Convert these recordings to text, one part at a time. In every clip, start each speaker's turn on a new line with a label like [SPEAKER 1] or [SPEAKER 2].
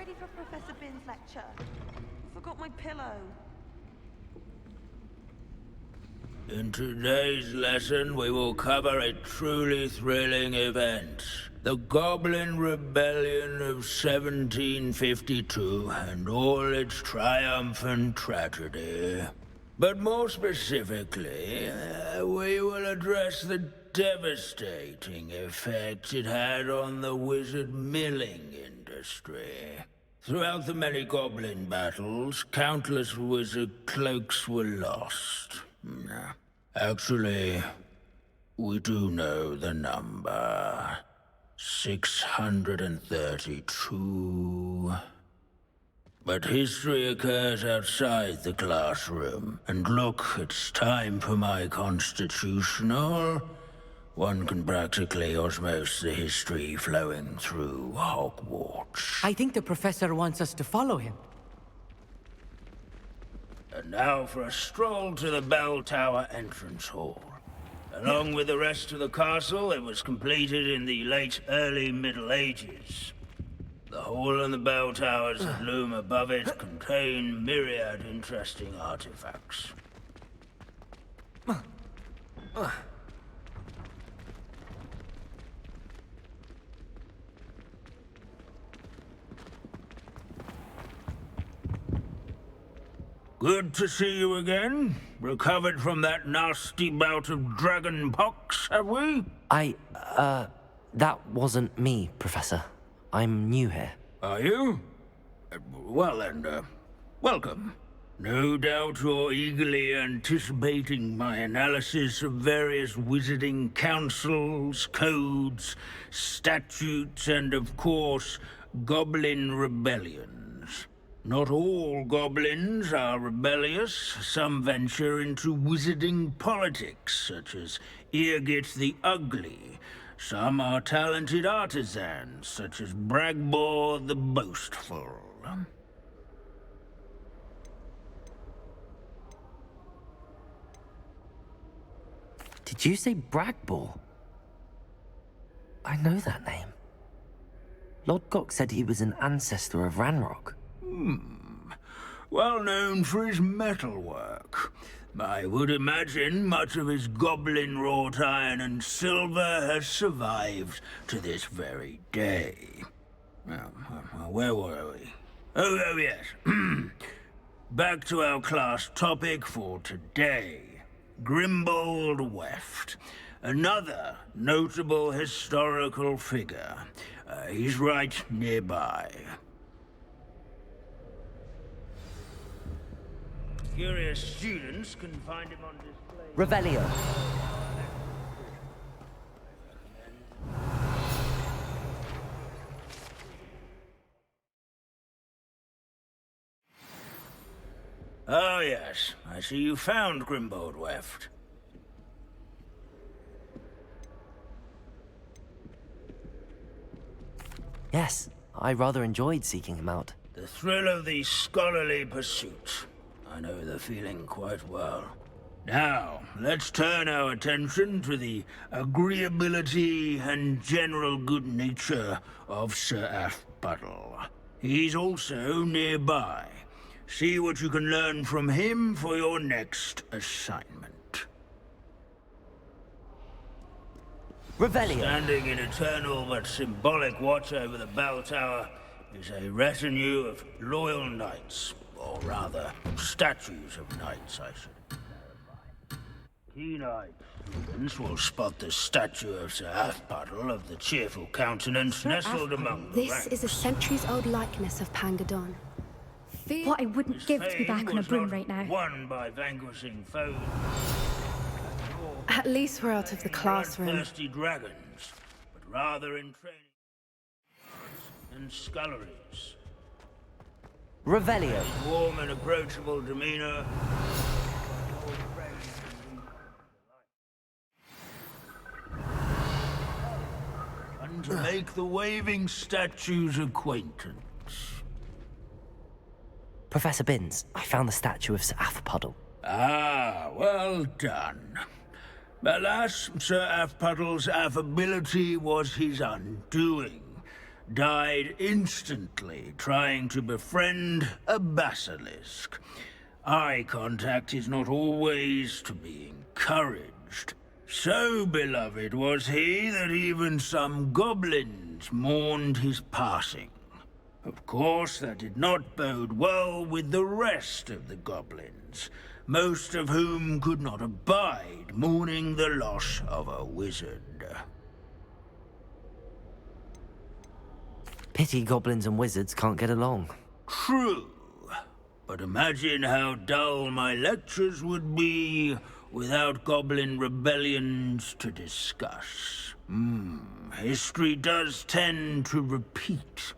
[SPEAKER 1] ready for Professor Bin's lecture. I forgot my pillow.
[SPEAKER 2] In today's lesson, we will cover a truly thrilling event. The Goblin Rebellion of 1752 and all its triumphant tragedy. But more specifically, we will address the devastating effect it had on the wizard milling industry. Throughout the many goblin battles, countless wizard cloaks were lost. Actually, we do know the number. 632. But history occurs outside the classroom. And look, it's time for my constitutional. One can practically osmose the history flowing through Hogwarts.
[SPEAKER 3] I think the professor wants us to follow him.
[SPEAKER 2] And now for a stroll to the bell tower entrance hall. Along with the rest of the castle, it was completed in the late early Middle Ages. The hall and the bell towers that loom above it contain myriad interesting artifacts. Good to see you again. Recovered from that nasty bout of dragon pox, have we?
[SPEAKER 4] That wasn't me, Professor. I'm new here.
[SPEAKER 2] Are you? Well then, welcome. No doubt you're eagerly anticipating my analysis of various wizarding councils, codes, statutes, and of course, goblin rebellions. Not all goblins are rebellious. Some venture into wizarding politics, such as Eargit the Ugly. Some are talented artisans, such as Bragbor the Boastful.
[SPEAKER 4] Did you say Bragbor? I know that name. Lodgok said he was an ancestor of Ranrock.
[SPEAKER 2] Well known for his metalwork. I would imagine much of his goblin-wrought iron and silver has survived to this very day. Where were we? Oh yes. Back to our class topic for today. Grimbold Weft. Another notable historical figure. He's right nearby. Curious students can find him on display.
[SPEAKER 4] Revelio.
[SPEAKER 2] Oh yes, I see you found Grimbold Weft.
[SPEAKER 4] Yes, I rather enjoyed seeking him out.
[SPEAKER 2] The thrill of the scholarly pursuit. I know the feeling quite well. Now, let's turn our attention to the agreeability and general good nature of Sir Athbuddle. He's also nearby. See what you can learn from him for your next assignment.
[SPEAKER 4] Revelio.
[SPEAKER 2] Standing in eternal but symbolic watch over the bell tower is a retinue of loyal knights. Or rather, statues of knights, I should clarify. Keen-eyed students will spot the statue of Sir Athbuddle of the cheerful countenance nestled among the ranks.
[SPEAKER 5] This is a centuries-old likeness of Pangadon.
[SPEAKER 6] What I wouldn't give to be back on a broom right now.
[SPEAKER 2] Won by vanquishing foes.
[SPEAKER 5] At least we're out of the classroom.
[SPEAKER 2] Thirsty dragons, but rather in training and sculleries.
[SPEAKER 4] Revelio.
[SPEAKER 2] Warm and approachable demeanor. And to make the waving statue's acquaintance.
[SPEAKER 4] Professor Binns, I found the statue of Sir Athbuddle.
[SPEAKER 2] Ah, well done. Alas, Sir Athbuddle's affability was his undoing. died instantly trying to befriend a basilisk. Eye contact is not always to be encouraged. So beloved was he that even some goblins mourned his passing. Of course, that did not bode well with the rest of the goblins, most of whom could not abide mourning the loss of a wizard.
[SPEAKER 4] Pity goblins and wizards can't get along.
[SPEAKER 2] True. But imagine how dull my lectures would be without goblin rebellions to discuss. History does tend to repeat.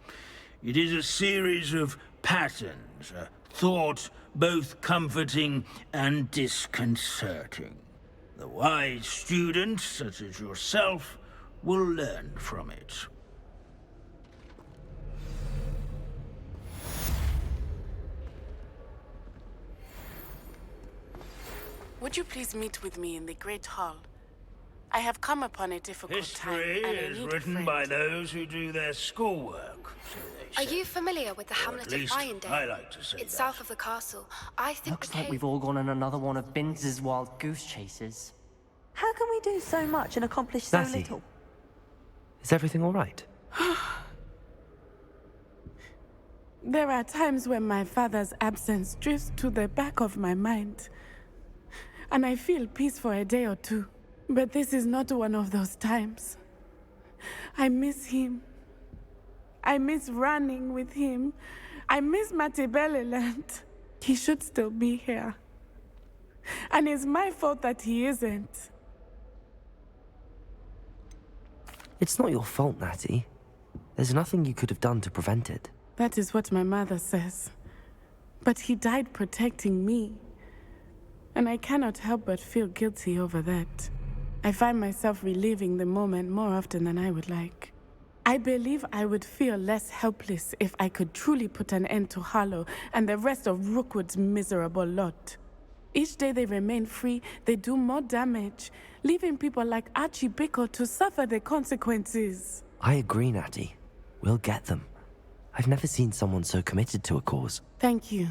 [SPEAKER 2] It is a series of patterns, a thought both comforting and disconcerting. The wise students, such as yourself, will learn from it.
[SPEAKER 7] Would you please meet with me in the Great Hall? I have come upon a difficult time,
[SPEAKER 2] History
[SPEAKER 7] and I
[SPEAKER 2] is
[SPEAKER 7] need a
[SPEAKER 2] written
[SPEAKER 7] friend.
[SPEAKER 2] by those who do their schoolwork, so they
[SPEAKER 5] Are
[SPEAKER 2] say.
[SPEAKER 5] you familiar with the
[SPEAKER 2] Or
[SPEAKER 5] hamlet
[SPEAKER 2] at
[SPEAKER 5] of
[SPEAKER 2] least
[SPEAKER 5] Irondale?
[SPEAKER 2] I like to say
[SPEAKER 5] It's
[SPEAKER 2] that.
[SPEAKER 5] south of the castle. I think
[SPEAKER 8] Looks
[SPEAKER 5] the
[SPEAKER 8] like
[SPEAKER 5] cave-
[SPEAKER 8] we've all gone on another one of Binz's wild goose chases.
[SPEAKER 1] How can we do so much and accomplish so
[SPEAKER 4] Natty.
[SPEAKER 1] little?
[SPEAKER 4] Is everything all right?
[SPEAKER 7] There are times when my father's absence drifts to the back of my mind, and I feel peace for a day or two. But this is not one of those times. I miss him. I miss running with him. I miss Matibeleland. He should still be here. And it's my fault that he isn't.
[SPEAKER 4] It's not your fault, Natty. There's nothing you could have done to prevent it.
[SPEAKER 7] That is what my mother says. But he died protecting me. And I cannot help but feel guilty over that. I find myself reliving the moment more often than I would like. I believe I would feel less helpless if I could truly put an end to Harlow and the rest of Rookwood's miserable lot. Each day they remain free, they do more damage, leaving people like Archie Bickle to suffer the consequences.
[SPEAKER 4] I agree, Natty. We'll get them. I've never seen someone so committed to a cause.
[SPEAKER 7] Thank you.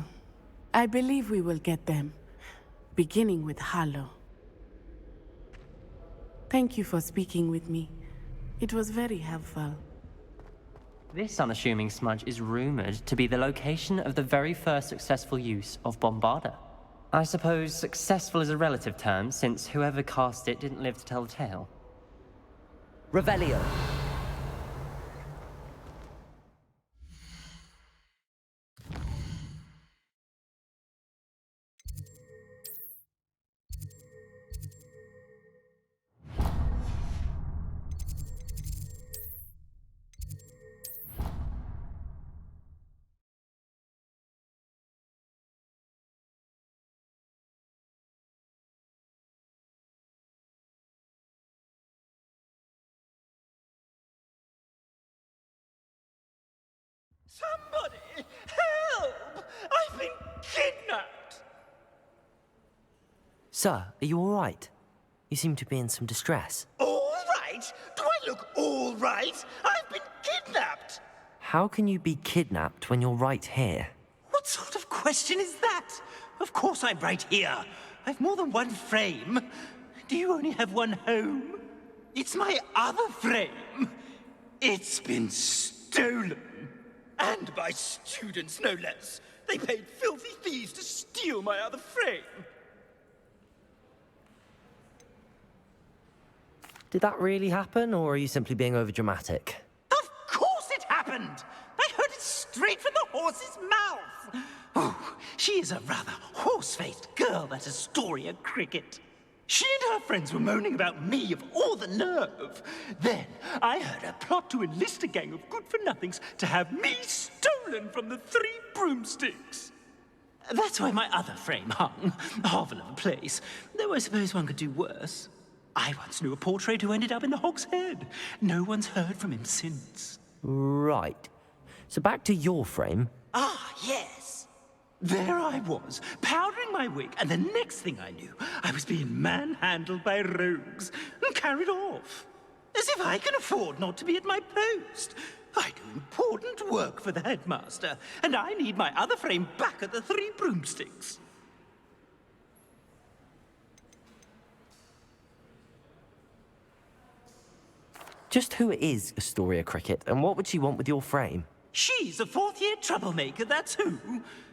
[SPEAKER 7] I believe we will get them, beginning with Harlow. Thank you for speaking with me. It was very helpful.
[SPEAKER 8] This unassuming smudge is rumored to be the location of the very first successful use of Bombarda. I suppose successful is a relative term, since whoever cast it didn't live to tell the tale.
[SPEAKER 3] Revelio.
[SPEAKER 2] Somebody! Help! I've been kidnapped!
[SPEAKER 4] Sir, are you all right? You seem to be in some distress.
[SPEAKER 2] All right? Do I look all right? I've been kidnapped!
[SPEAKER 4] How can you be kidnapped when you're right here?
[SPEAKER 9] What sort of question is that? Of course I'm right here. I've more than one frame. Do you only have one home? It's my other frame. It's been stolen. And by students, no less. They paid filthy thieves to steal my other frame.
[SPEAKER 4] Did that really happen, or are you simply being overdramatic?
[SPEAKER 9] Of course it happened! I heard it straight from the horse's mouth! Oh, she is a rather horse-faced girl, that Astoria Cricket. She and her friends were moaning about me of all the nerve. Then I heard her plot to enlist a gang of good-for-nothings to have me stolen from the 3 broomsticks. That's why my other frame hung. A hovel of a place, though I suppose one could do worse. I once knew a portrait who ended up in the Hog's Head. No one's heard from him since.
[SPEAKER 4] Right. So back to your frame.
[SPEAKER 9] Ah, yes. There I was, powdering my wig, and the next thing I knew, I was being manhandled by rogues and carried off. As if I can afford not to be at my post. I do important work for the headmaster, and I need my other frame back at the Three Broomsticks.
[SPEAKER 4] Just who is Astoria Cricket, and what would she want with your frame?
[SPEAKER 9] She's a fourth-year troublemaker, that's who.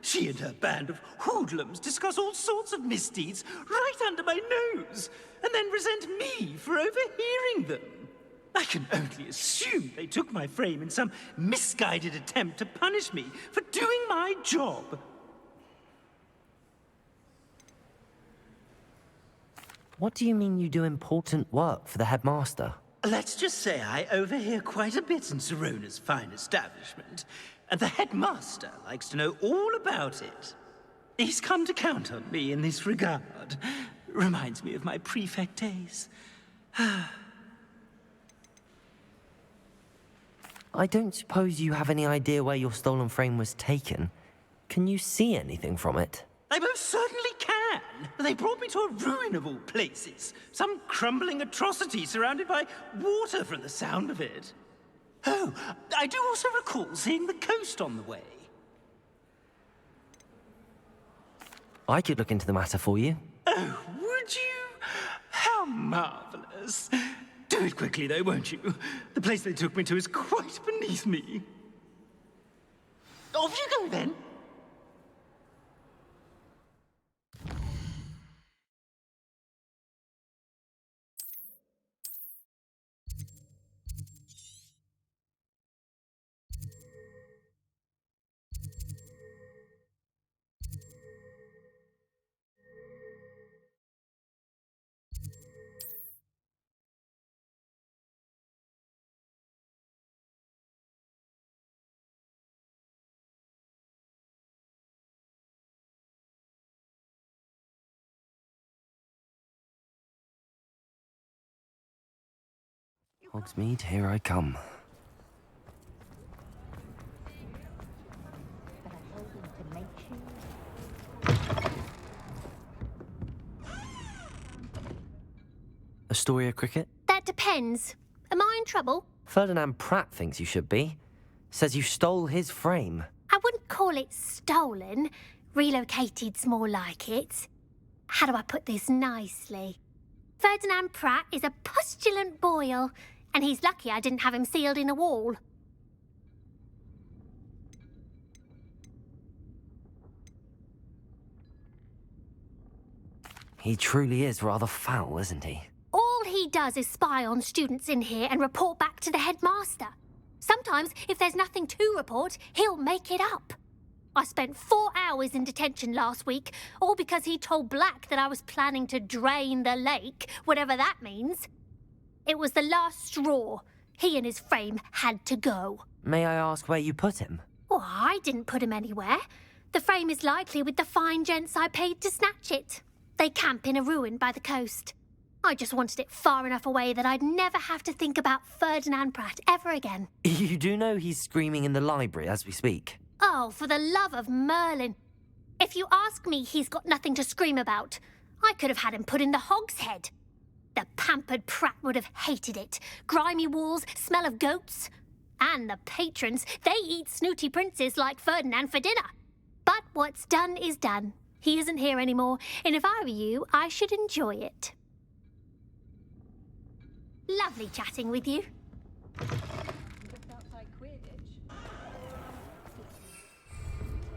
[SPEAKER 9] She and her band of hoodlums discuss all sorts of misdeeds right under my nose, and then resent me for overhearing them. I can only assume they took my frame in some misguided attempt to punish me for doing my job.
[SPEAKER 4] What do you mean you do important work for the headmaster?
[SPEAKER 9] Let's just say I overhear quite a bit in Sirona's fine establishment, and the headmaster likes to know all about it. He's come to count on me in this regard. Reminds me of my prefect days.
[SPEAKER 4] I don't suppose you have any idea where your stolen frame was taken. Can you see anything from it?
[SPEAKER 9] I most certainly can. They brought me to a ruin of all places. Some crumbling atrocity surrounded by water from the sound of it. Oh, I do also recall seeing the coast on the way.
[SPEAKER 4] I could look into the matter for you.
[SPEAKER 9] Oh, would you? How marvelous. Do it quickly, though, won't you? The place they took me to is quite beneath me. Off you go, then.
[SPEAKER 4] Hogsmeade, here I come. Astoria Cricket?
[SPEAKER 10] That depends. Am I in trouble?
[SPEAKER 4] Ferdinand Pratt thinks you should be. Says you stole his frame.
[SPEAKER 10] I wouldn't call it stolen. Relocated's more like it. How do I put this nicely? Ferdinand Pratt is a postulant boil, and he's lucky I didn't have him sealed in a wall.
[SPEAKER 4] He truly is rather foul, isn't he?
[SPEAKER 10] All he does is spy on students in here and report back to the headmaster. Sometimes, if there's nothing to report, he'll make it up. I spent 4 hours in detention last week, all because he told Black that I was planning to drain the lake, whatever that means. It was the last straw. He and his frame had to go.
[SPEAKER 4] May I ask where you put him?
[SPEAKER 10] Well, I didn't put him anywhere. The frame is likely with the fine gents I paid to snatch it. They camp in a ruin by the coast. I just wanted it far enough away that I'd never have to think about Ferdinand Pratt ever again.
[SPEAKER 4] You do know he's screaming in the library as we speak.
[SPEAKER 10] Oh, for the love of Merlin. If you ask me, he's got nothing to scream about. I could have had him put in the Hogshead. The pampered Pratt would have hated it. Grimy walls, smell of goats. And the patrons, they eat snooty princes like Ferdinand for dinner. But what's done is done. He isn't here anymore, and if I were you, I should enjoy it. Lovely chatting with you.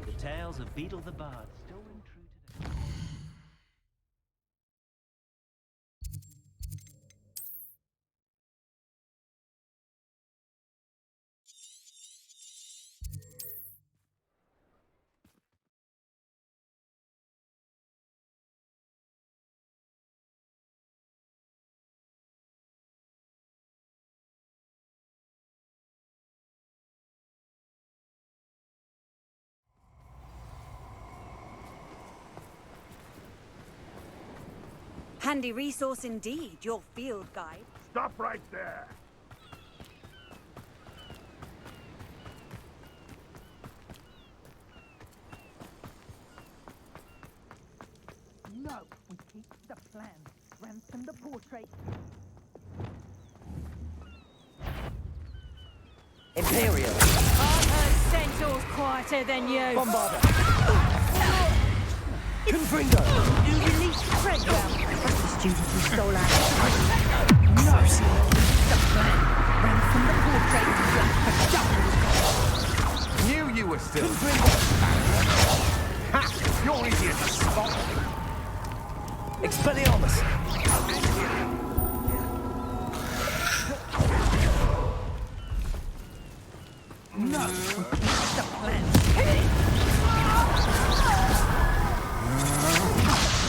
[SPEAKER 9] The tales of Beetle the Bard still ring true today.
[SPEAKER 11] Handy resource indeed, your field guide.
[SPEAKER 12] Stop right there!
[SPEAKER 13] No, we keep the plan. Ransom the portrait.
[SPEAKER 3] Imperial Imperial.
[SPEAKER 11] I've heard centaurs quieter than you.
[SPEAKER 3] Bombarda. Confringo.
[SPEAKER 11] You released Treadwell. That's the student who stole our...
[SPEAKER 13] No! The plan ran from the portrait of
[SPEAKER 12] Knew you were still. Ha! You're easier to spot.
[SPEAKER 3] Expelliarmus.
[SPEAKER 13] No! The plan.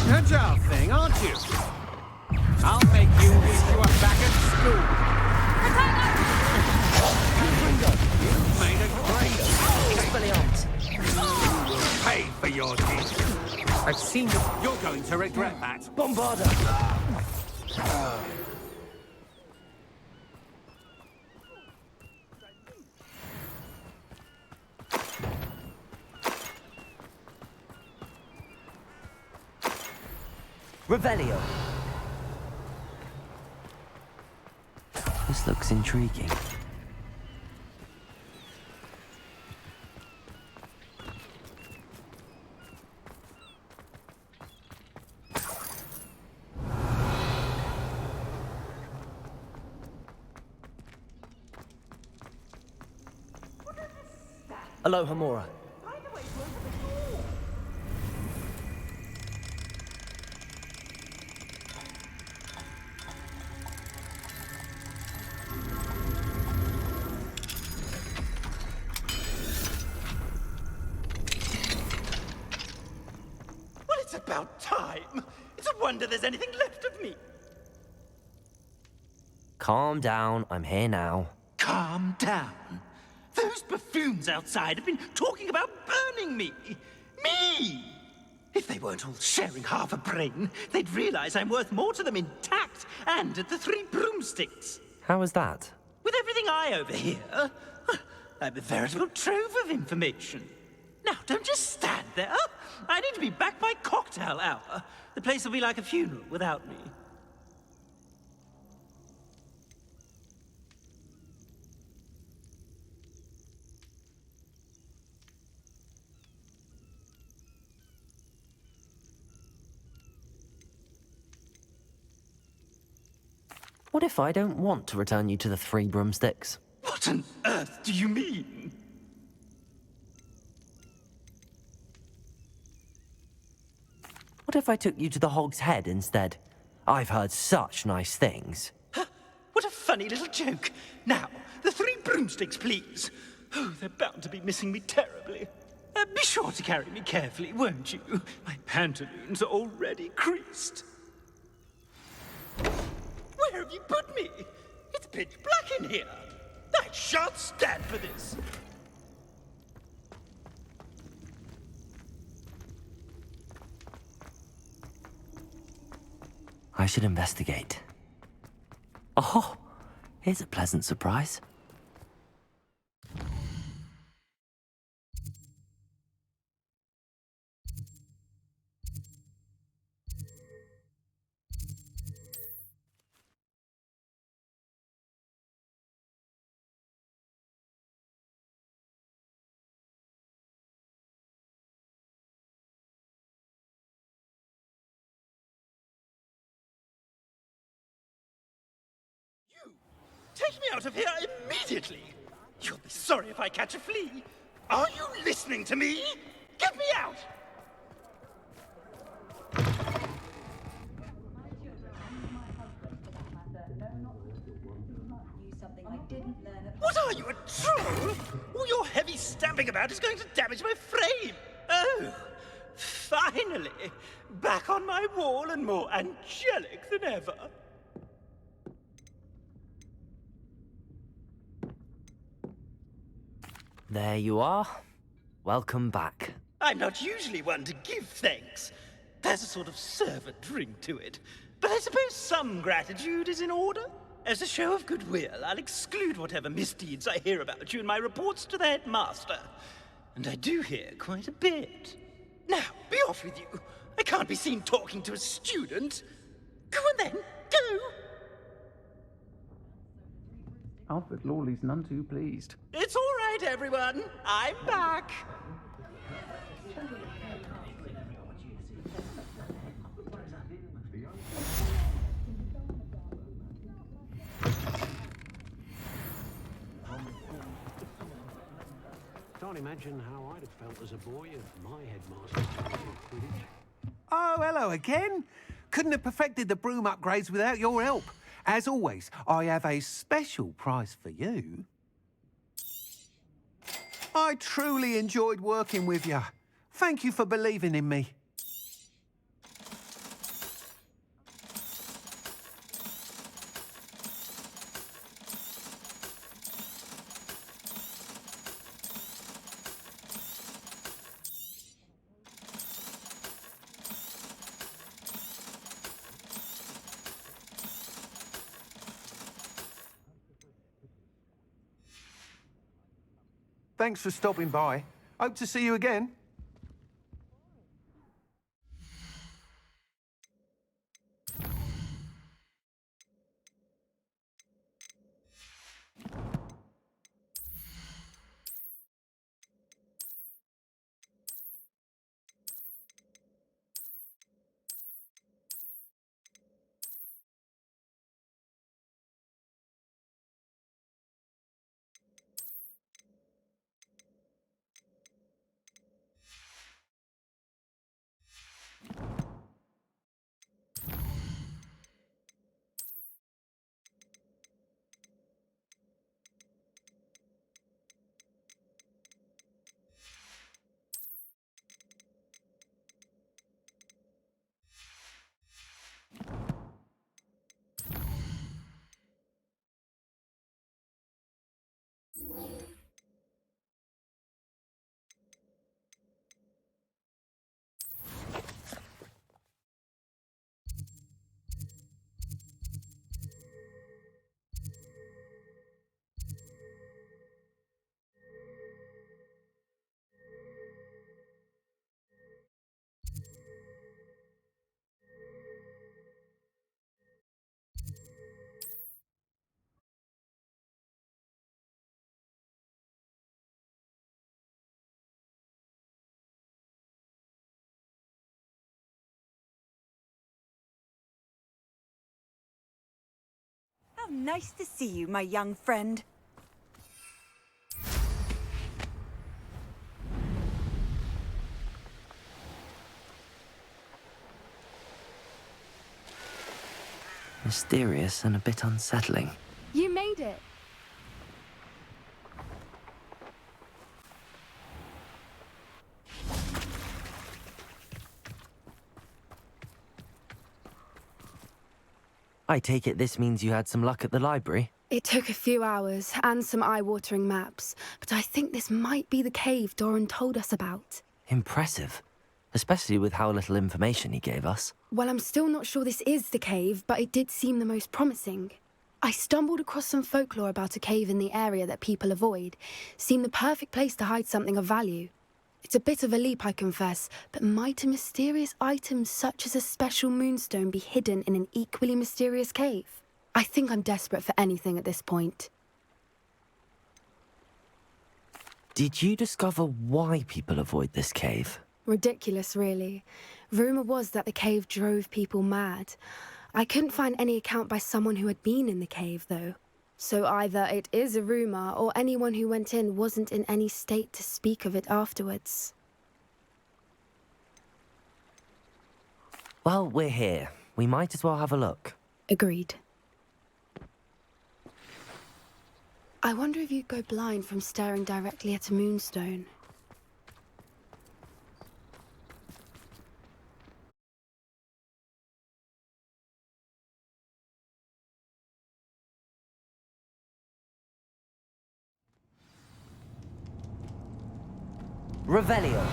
[SPEAKER 12] Agile thing, aren't you? I'll make you wish you were back at school. You've made a great
[SPEAKER 3] Expelliarmus.
[SPEAKER 12] pay for your deed. I've seen that you're going to regret that.
[SPEAKER 3] Bombarda. Revelio.
[SPEAKER 4] This looks intriguing.
[SPEAKER 3] Alohomora.
[SPEAKER 9] Well, it's about time. It's a wonder there's anything left of me.
[SPEAKER 4] Calm down, I'm here now.
[SPEAKER 9] Calm down. Those buffoons outside have been talking about burning me. Me! If they weren't all sharing half a brain, they'd realize I'm worth more to them intact and at the 3 broomsticks.
[SPEAKER 4] How was that?
[SPEAKER 9] With everything I overhear, I'm a veritable trove of information. Now, don't just stand there. I need to be back by cocktail hour. The place will be like a funeral without me.
[SPEAKER 4] What if I don't want to return you to the 3 broomsticks?
[SPEAKER 9] What on earth do you mean?
[SPEAKER 4] What if I took you to the Hog's Head instead? I've heard such nice things.
[SPEAKER 9] What a funny little joke. Now, the 3 broomsticks, please. Oh, they're bound to be missing me terribly. Be sure to carry me carefully, won't you? My pantaloons are already creased. Where have you put me? It's pitch black in here. I shan't stand for this.
[SPEAKER 4] I should investigate. Oh, here's a pleasant surprise.
[SPEAKER 9] Take me out of here immediately! You'll be sorry if I catch a flea. Are you listening to me? Get me out! What are you, a troll? All your heavy stamping about is going to damage my frame. Oh, finally. Back on my wall and more angelic than ever.
[SPEAKER 4] There you are. Welcome back.
[SPEAKER 9] I'm not usually one to give thanks. There's a sort of servant ring to it. But I suppose some gratitude is in order. As a show of goodwill, I'll exclude whatever misdeeds I hear about you in my reports to the headmaster. And I do hear quite a bit. Now, be off with you. I can't be seen talking to a student. Go on then, go!
[SPEAKER 12] Alfred Lawley's none too pleased.
[SPEAKER 9] It's all right, everyone. I'm back.
[SPEAKER 14] Can't imagine how I'd have felt as a boy if my headmaster taught me Quidditch.
[SPEAKER 15] Oh, hello again. Couldn't have perfected the broom upgrades without your help. As always, I have a special prize for you. I truly enjoyed working with you. Thank you for believing in me. Thanks for stopping by. Hope to see you again.
[SPEAKER 11] How nice to see you, my young friend.
[SPEAKER 4] Mysterious and a bit unsettling.
[SPEAKER 6] You made it.
[SPEAKER 4] I take it this means you had some luck at the library?
[SPEAKER 16] It took a few hours and some eye-watering maps, but I think this might be the cave Doran told us about.
[SPEAKER 4] Impressive. Especially with how little information he gave us.
[SPEAKER 16] Well, I'm still not sure this is the cave, but it did seem the most promising. I stumbled across some folklore about a cave in the area that people avoid. Seemed the perfect place to hide something of value. It's a bit of a leap, I confess, but might a mysterious item such as a special moonstone be hidden in an equally mysterious cave? I think I'm desperate for anything at this point.
[SPEAKER 4] Did you discover why people avoid this cave?
[SPEAKER 16] Ridiculous, really. Rumour was that the cave drove people mad. I couldn't find any account by someone who had been in the cave, though. So either it is a rumour, or anyone who went in wasn't in any state to speak of it afterwards.
[SPEAKER 4] Well, we're here. We might as well have a look.
[SPEAKER 16] Agreed. I wonder if you'd go blind from staring directly at a moonstone.
[SPEAKER 3] Revelio.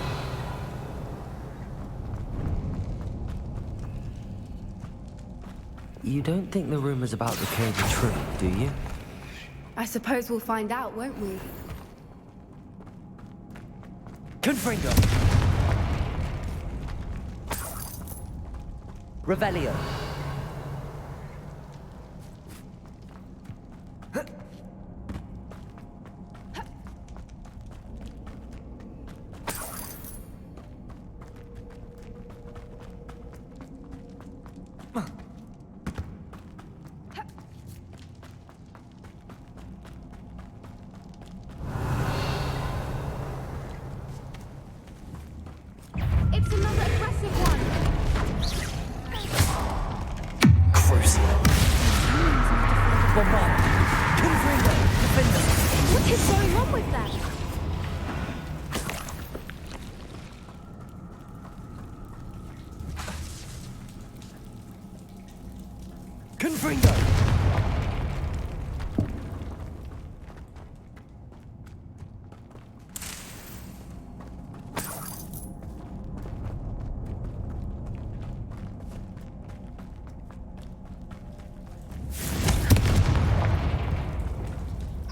[SPEAKER 4] You don't think the rumours about the cave are true, do you?
[SPEAKER 16] I suppose we'll find out, won't we?
[SPEAKER 3] Confringo. Revelio. Bombarda. Confringo. Defender.
[SPEAKER 6] What is going on with them?
[SPEAKER 3] Confringo.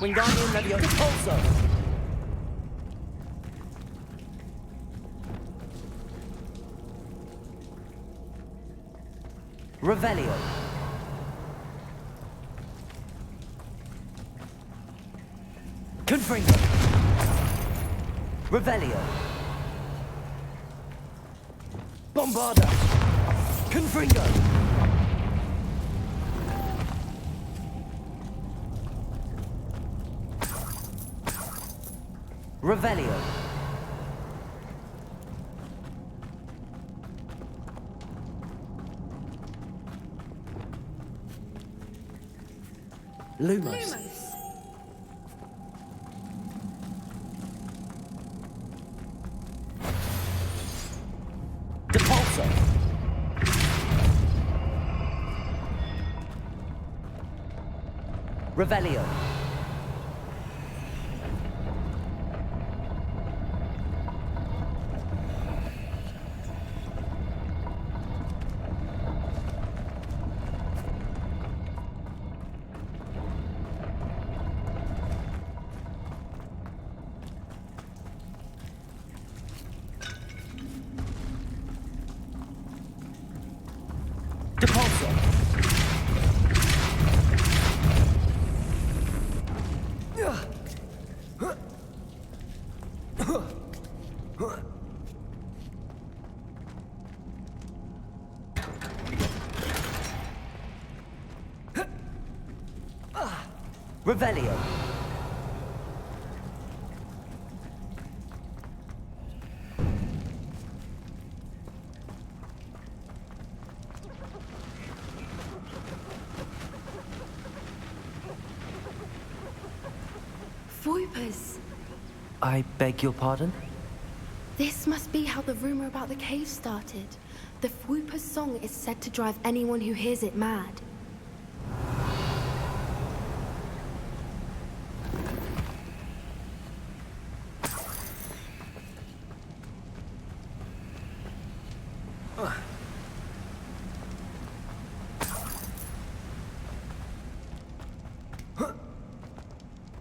[SPEAKER 3] Wingardium Leviosa. Pulso. Revelio. Confringo. Revelio. Bombarda. Confringo. Revelio. Lumos. Depulso. Revelio. Depulso. Revelio.
[SPEAKER 16] Voipers.
[SPEAKER 4] I beg your pardon?
[SPEAKER 16] This must be how the rumor about the cave started. The Fwooper's song is said to drive anyone who hears it mad.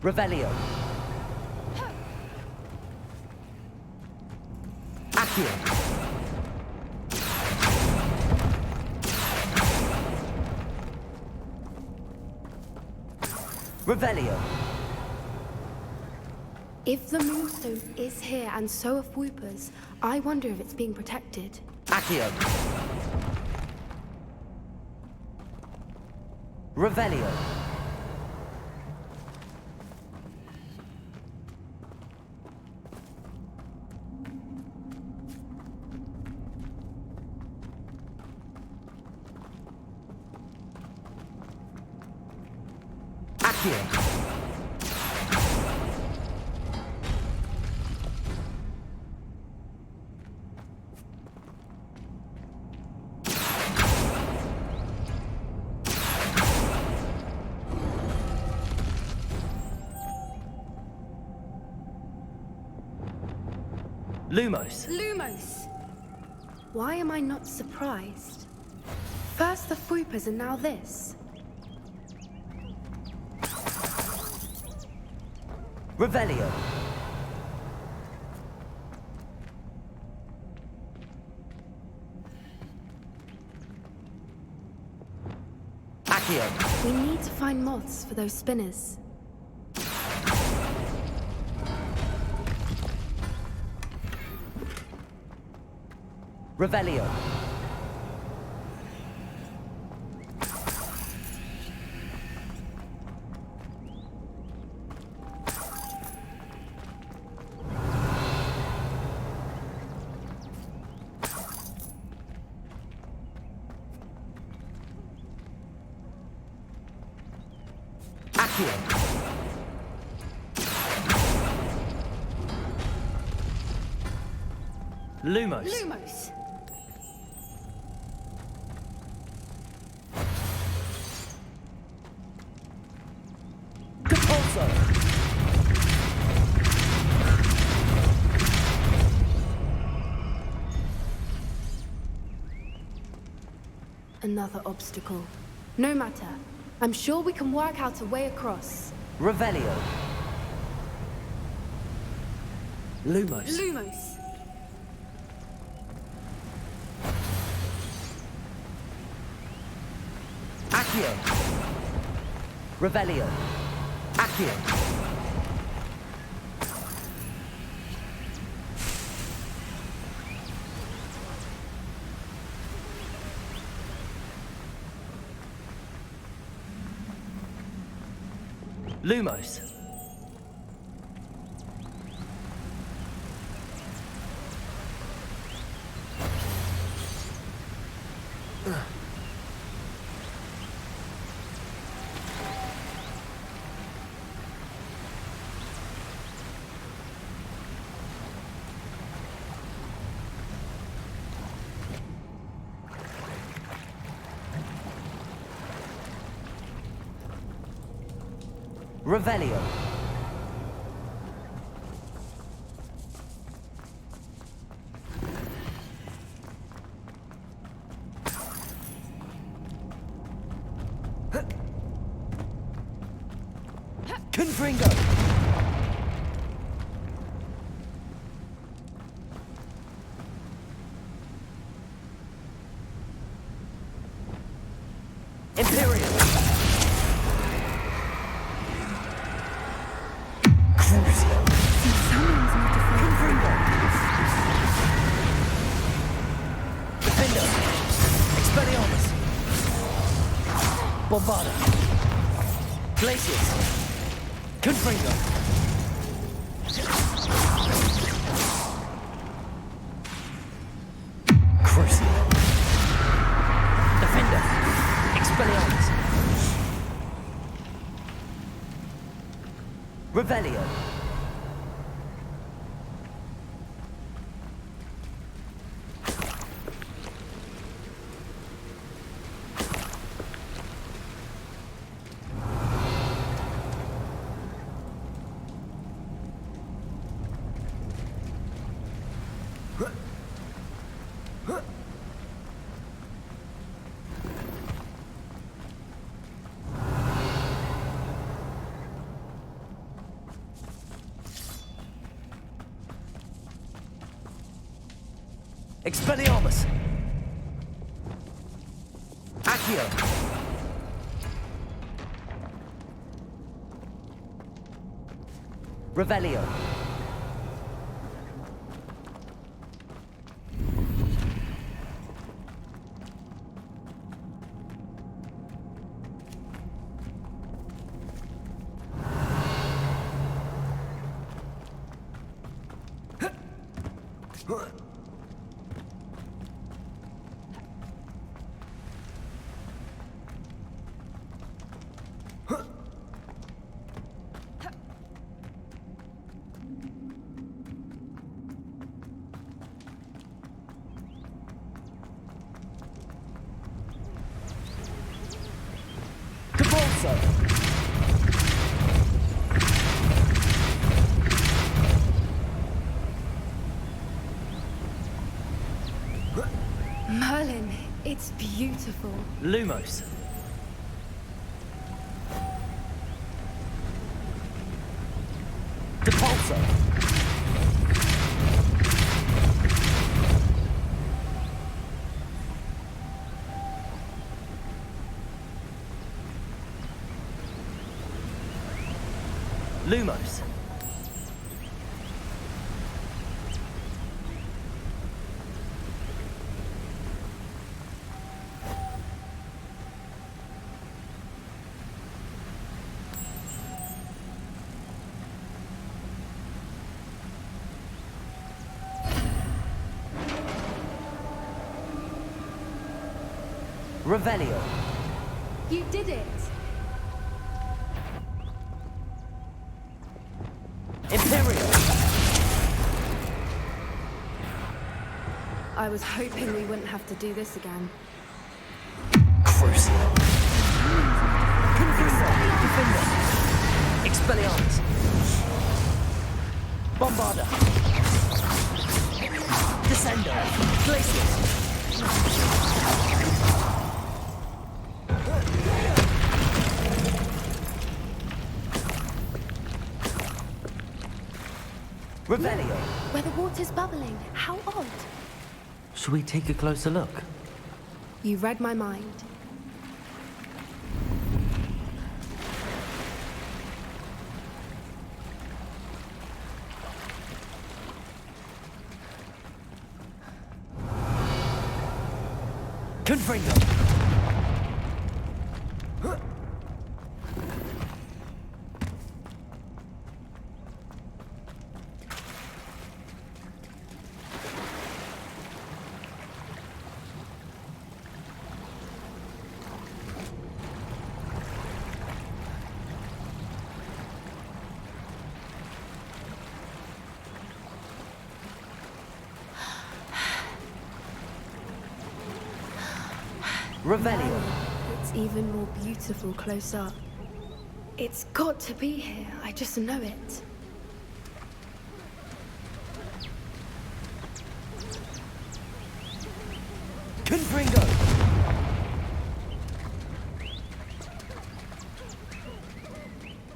[SPEAKER 4] Revelio. Accio. Revelio.
[SPEAKER 16] If the Moonstone is here and so are Fwoopers, I wonder if it's being protected.
[SPEAKER 4] Accio. Revelio. Accio. Lumos.
[SPEAKER 16] Lumos! Why am I not surprised? First the Fwoopers and now this.
[SPEAKER 4] Revelio. Accio.
[SPEAKER 16] We need to find moths for those spinners.
[SPEAKER 4] Revelio.
[SPEAKER 3] Accio.
[SPEAKER 4] Lumos.
[SPEAKER 16] Lumos.
[SPEAKER 3] Depulso.
[SPEAKER 16] Another obstacle. No matter. I'm sure we can work out a way across.
[SPEAKER 3] Revelio.
[SPEAKER 4] Lumos.
[SPEAKER 16] Lumos.
[SPEAKER 3] Accio. Revelio. Accio.
[SPEAKER 4] Lumos.
[SPEAKER 3] Revelio. Confringo. Imperial.
[SPEAKER 4] Bombarda.
[SPEAKER 3] Glacius.
[SPEAKER 4] Confringo.
[SPEAKER 3] Crucio.
[SPEAKER 4] Defender. Expelliarmus.
[SPEAKER 3] Revelio.
[SPEAKER 4] Expelliarmus.
[SPEAKER 3] Accio. Revelio.
[SPEAKER 16] Merlin, it's beautiful.
[SPEAKER 4] Lumos.
[SPEAKER 3] Depulso.
[SPEAKER 4] Lumos.
[SPEAKER 3] Revelio.
[SPEAKER 16] You did it! I was hoping we wouldn't have to do this again.
[SPEAKER 3] Crucial. Gryffindor. Expelliarmus. Bombarda. Descendo. Glacius. Revelio.
[SPEAKER 16] Where the water's bubbling. How odd.
[SPEAKER 4] Should we take a closer look?
[SPEAKER 16] You read my mind.
[SPEAKER 3] Confringo. Revelio.
[SPEAKER 16] It's even more beautiful close up. It's got to be here. I just know it.
[SPEAKER 3] Confringo.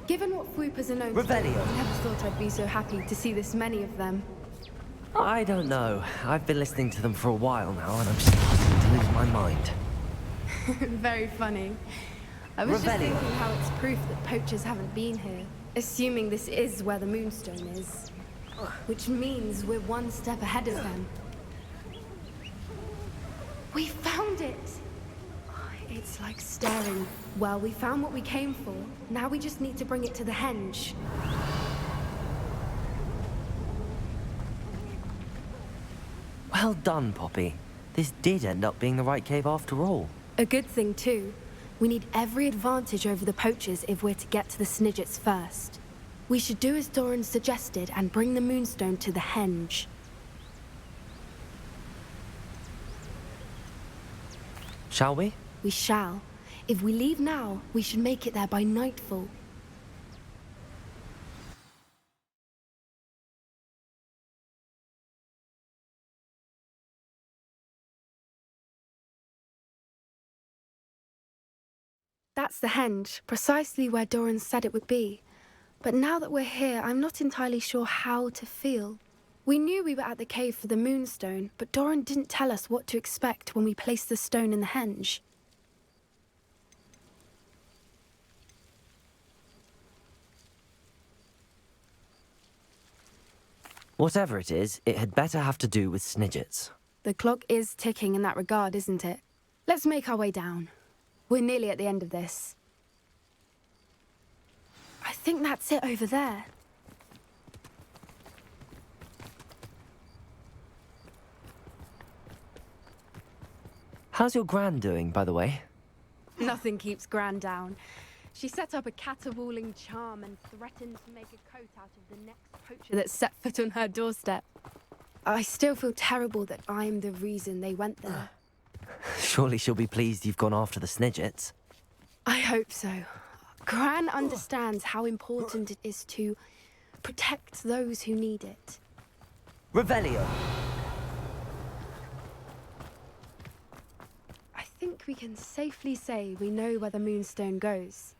[SPEAKER 16] Given what Whoopers are known for, I
[SPEAKER 3] Revelio.
[SPEAKER 16] never thought I'd be so happy to see this many of them.
[SPEAKER 4] I don't know. I've been listening to them for a while now, and I'm starting to lose my mind.
[SPEAKER 16] Very funny. I was just
[SPEAKER 3] Revelio.
[SPEAKER 16] thinking how it's proof that poachers haven't been here. Assuming this is where the Moonstone is. Which means we're one step ahead of them. We found it! It's like staring. Well, we found what we came for. Now we just need to bring it to the henge.
[SPEAKER 4] Well done, Poppy. This did end up being the right cave after all.
[SPEAKER 16] A good thing, too. We need every advantage over the poachers if we're to get to the Snidgets first. We should do as Doran suggested and bring the Moonstone to the henge.
[SPEAKER 4] Shall we?
[SPEAKER 16] We shall. If we leave now, we should make it there by nightfall. That's the henge, precisely where Doran said it would be. But now that we're here, I'm not entirely sure how to feel. We knew we were at the cave for the Moonstone, but Doran didn't tell us what to expect when we placed the stone in the henge.
[SPEAKER 4] Whatever it is, it had better have to do with Snidgets.
[SPEAKER 16] The clock is ticking in that regard, isn't it? Let's make our way down. We're nearly at the end of this. I think that's it over there.
[SPEAKER 4] How's your Gran doing, by the way?
[SPEAKER 16] Nothing keeps Gran down. She set up a caterwauling charm and threatened to make a coat out of the next poacher that set foot on her doorstep. I still feel terrible that I'm the reason they went there.
[SPEAKER 4] Surely she'll be pleased you've gone after the Snidgets.
[SPEAKER 16] I hope so. Gran understands how important it is to protect those who need it.
[SPEAKER 3] Revelio.
[SPEAKER 16] I think we can safely say we know where the Moonstone goes.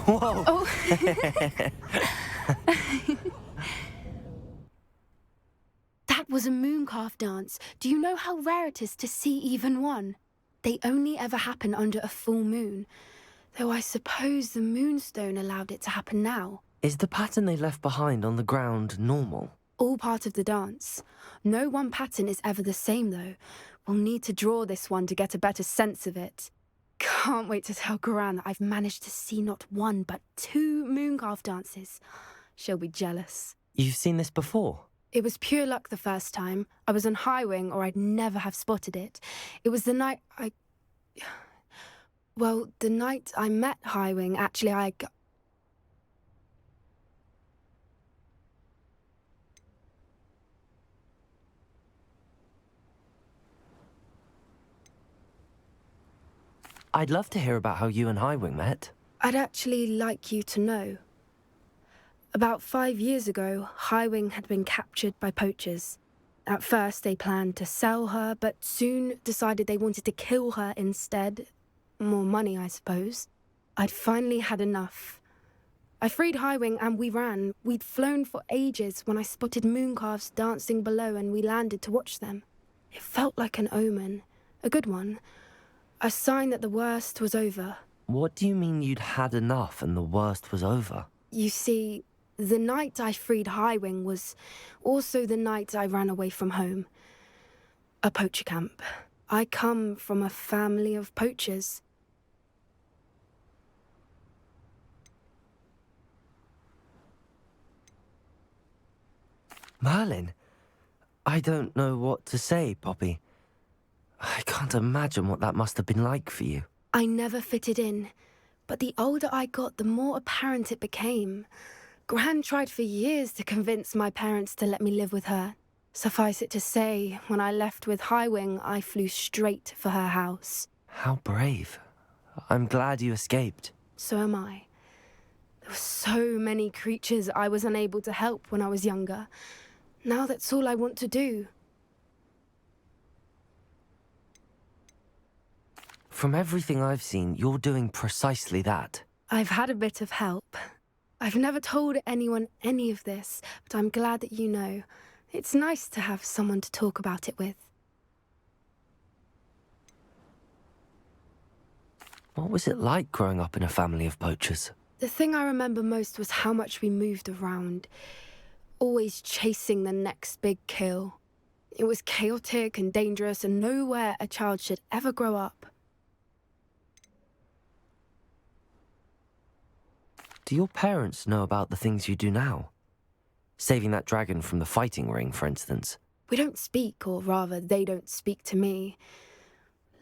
[SPEAKER 4] Whoa!
[SPEAKER 16] Oh. That was a mooncalf dance. Do you know how rare it is to see even one? They only ever happen under a full moon. Though I suppose the Moonstone allowed it to happen now.
[SPEAKER 4] Is the pattern they left behind on the ground normal?
[SPEAKER 16] all part of the dance. No one pattern is ever the same, though. We'll need to draw this one to get a better sense of it. Can't wait to tell Gran that I've managed to see not one, but 2 MOONCALF dances. She'll be jealous.
[SPEAKER 4] You've seen this before?
[SPEAKER 16] It was pure luck the first time. I was on Highwing, or I'd never have spotted it. It was the night Well, the night I met Highwing, actually,
[SPEAKER 4] I'd love to hear about how you and Highwing met.
[SPEAKER 16] I'd actually like you to know. About 5 years ago, Highwing had been captured by poachers. At first, they planned to sell her, but soon decided they wanted to kill her instead. More money, I suppose. I'd finally had enough. I freed Highwing and we ran. We'd flown for ages when I spotted mooncalves dancing below and we landed to watch them. It felt like an omen. A good one. A sign that the worst was over.
[SPEAKER 4] What do you mean you'd had enough and the worst was over?
[SPEAKER 16] You see, the night I freed Highwing was also the night I ran away from home. A poacher camp. I come from a family of poachers.
[SPEAKER 4] Merlin? I don't know what to say, Poppy. I can't imagine what that must have been like for you.
[SPEAKER 16] I never fitted in, but the older I got, the more apparent it became. Gran tried for years to convince my parents to let me live with her. Suffice it to say, when I left with Highwing, I flew straight for her house.
[SPEAKER 4] How brave. I'm glad you escaped.
[SPEAKER 16] So am I. There were so many creatures I was unable to help when I was younger. Now that's all I want to do.
[SPEAKER 4] From everything I've seen, you're doing precisely that.
[SPEAKER 16] I've had a bit of help. I've never told anyone any of this, but I'm glad that you know. It's nice to have someone to talk about it with.
[SPEAKER 4] What was it like growing up in a family of poachers?
[SPEAKER 16] The thing I remember most was how much we moved around, always chasing the next big kill. It was chaotic and dangerous, and nowhere a child should ever grow up.
[SPEAKER 4] Do your parents know about the things you do now? Saving that dragon from the fighting ring, for instance.
[SPEAKER 16] We don't speak, or rather, they don't speak to me.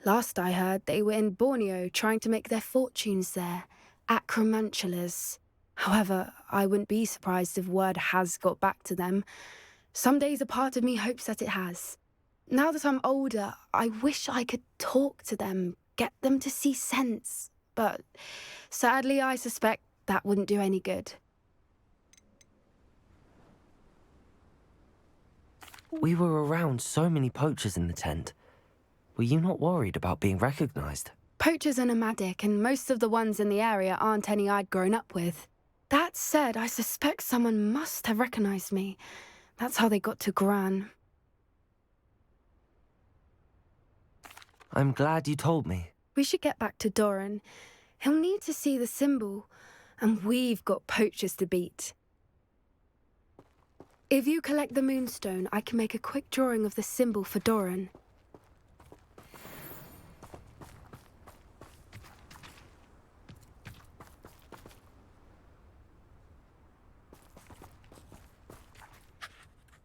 [SPEAKER 16] Last I heard, they were in Borneo trying to make their fortunes there. Acromantulas. However, I wouldn't be surprised if word has got back to them. Some days a part of me hopes that it has. Now that I'm older, I wish I could talk to them, get them to see sense. But sadly, I suspect that wouldn't do any good.
[SPEAKER 4] We were around so many poachers in the tent. Were you not worried about being recognized?
[SPEAKER 16] Poachers are nomadic, and most of the ones in the area aren't any I'd grown up with. That said, I suspect someone must have recognized me. That's how they got to Gran.
[SPEAKER 4] I'm glad you told me.
[SPEAKER 16] We should get back to Doran. He'll need to see the symbol, and we've got poachers to beat. If you collect the moonstone, I can make a quick drawing of the symbol for Doran.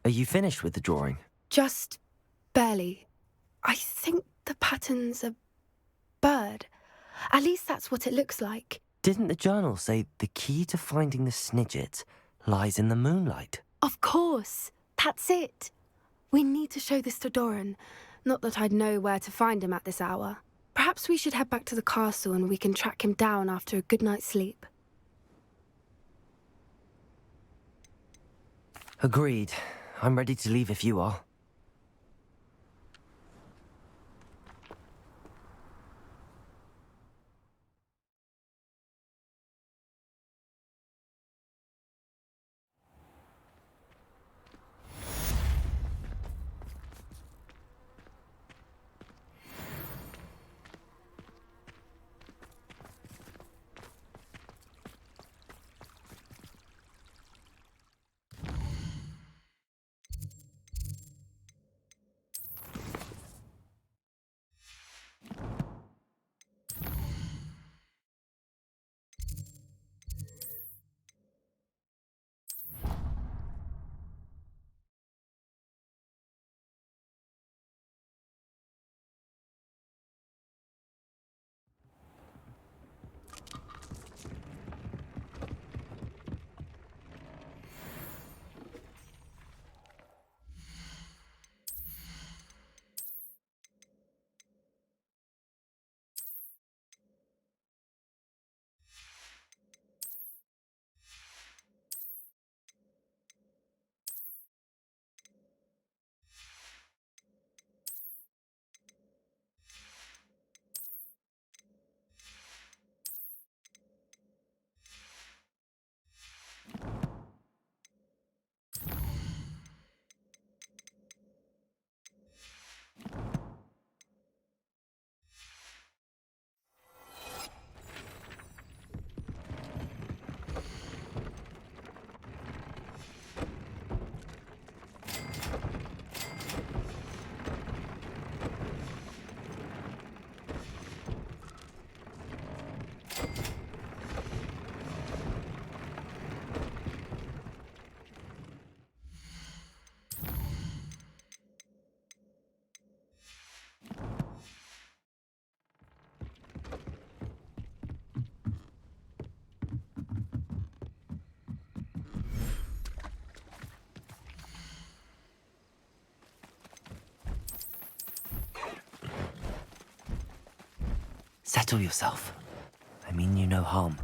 [SPEAKER 4] Are you finished with the drawing?
[SPEAKER 16] Just barely. I think the pattern's a bird. At least that's what it looks like.
[SPEAKER 4] Didn't the journal say the key to finding the Snidget lies in the moonlight?
[SPEAKER 16] Of course. That's it. We need to show this to Doran. Not that I'd know where to find him at this hour. Perhaps we should head back to the castle and we can track him down after a good night's sleep.
[SPEAKER 4] Agreed. I'm ready to leave if you are. Settle yourself. I mean you no harm.